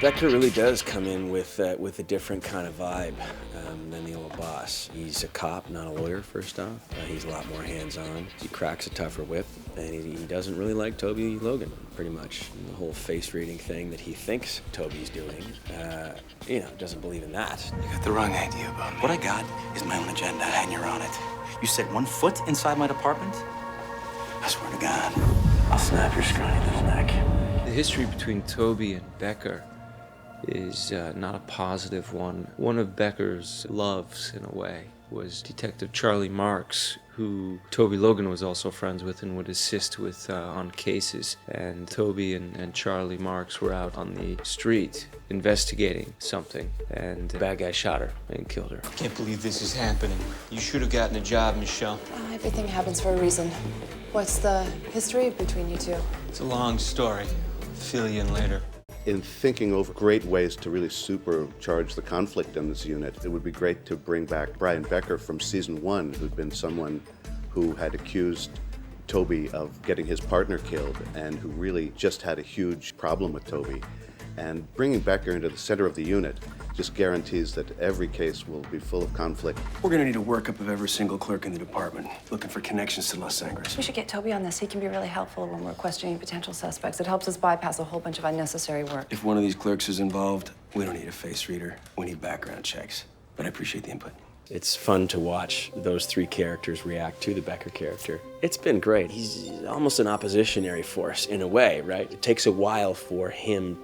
Becker really does come in with a different kind of vibe than the old boss. He's a cop, not a lawyer, first off. He's a lot more hands-on. He cracks a tougher whip, and he doesn't really like Toby Logan, pretty much. And the whole face-reading thing that he thinks Toby's doing, doesn't believe in that. You got the wrong idea about me. What I got is my own agenda, and you're on it. You set one foot inside my department, I swear to God, I'll snap your scrawny little neck. The history between Toby and Becker is not a positive one. One of Becker's loves, in a way, was Detective Charlie Marks, who Toby Logan was also friends with and would assist with on cases. And Toby and Charlie Marks were out on the street investigating something, and the bad guy shot her and killed her. I can't believe this is happening. You should have gotten a job, Michelle. Everything happens for a reason. What's the history between you two? It's a long story. Fill you in later. In thinking over great ways to really supercharge the conflict in this unit, it would be great to bring back Brian Becker from season 1, who'd been someone who had accused Toby of getting his partner killed and who really just had a huge problem with Toby. And bringing Becker into the center of the unit just guarantees that every case will be full of conflict. We're gonna need a workup of every single clerk in the department, looking for connections to Los Angeles. We should get Toby on this. He can be really helpful when we're questioning potential suspects. It helps us bypass a whole bunch of unnecessary work. If one of these clerks is involved, we don't need a face reader. We need background checks. But I appreciate the input. It's fun to watch those three characters react to the Becker character. It's been great. He's almost an oppositionary force in a way, right? It takes a while for him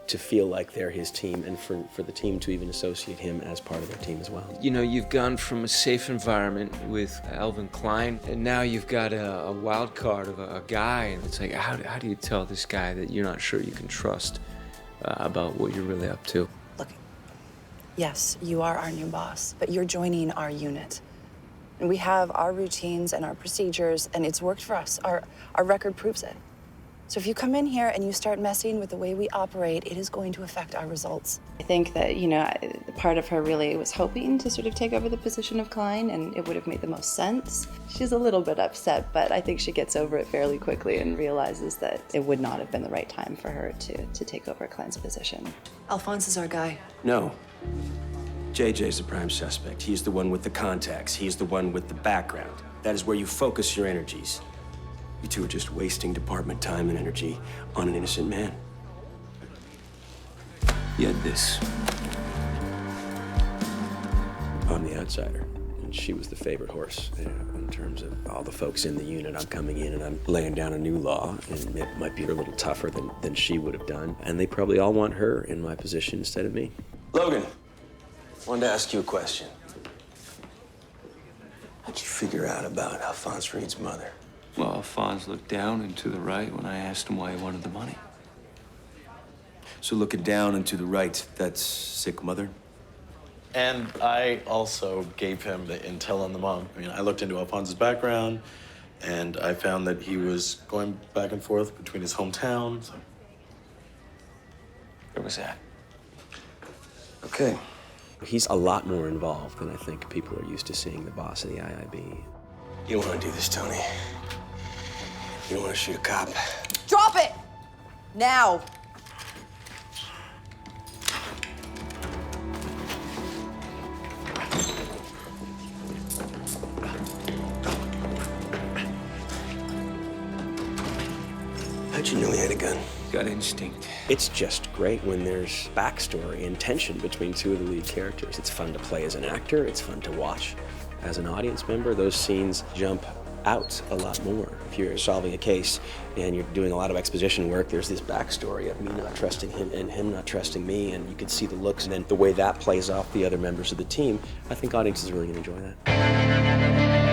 to feel like they're his team and for the team to even associate him as part of their team as well. You know, you've gone from a safe environment with Alvin Klein, and now you've got a wild card of a guy, and it's like, how do you tell this guy that you're not sure you can trust about what you're really up to? Look, yes, you are our new boss, but you're joining our unit. And we have our routines and our procedures, and it's worked for us. Our record proves it. So if you come in here and you start messing with the way we operate, it is going to affect our results. I think that, part of her really was hoping to sort of take over the position of Klein, and it would have made the most sense. She's a little bit upset, but I think she gets over it fairly quickly and realizes that it would not have been the right time for her to take over Klein's position. Alphonse is our guy. No. JJ's the prime suspect. He's the one with the contacts. He's the one with the background. That is where you focus your energies. You two are just wasting department time and energy on an innocent man. You had this. I'm the outsider, and she was the favorite horse. In terms of all the folks in the unit, I'm coming in and I'm laying down a new law, and it might be a little tougher than she would have done. And they probably all want her in my position instead of me. Logan, I wanted to ask you a question. How'd you figure out about Alphonse Reed's mother? Well, Alphonse looked down and to the right when I asked him why he wanted the money. So looking down and to the right, that's sick mother? And I also gave him the intel on the mom. I mean, I looked into Alphonse's background, and I found that he was going back and forth between his hometown, so. Where was that? Okay. He's a lot more involved than I think people are used to seeing the boss of the IIB. You don't want to do this, Tony. You don't want to shoot a cop. Drop it! Now! How'd you know he had a gun? Got instinct. It's just great when there's backstory and tension between two of the lead characters. It's fun to play as an actor. It's fun to watch as an audience member. Those scenes jump out a lot more. If you're solving a case and you're doing a lot of exposition work, there's this backstory of me not trusting him and him not trusting me, and you can see the looks, and then the way that plays off the other members of the team. I think audiences are really gonna enjoy that.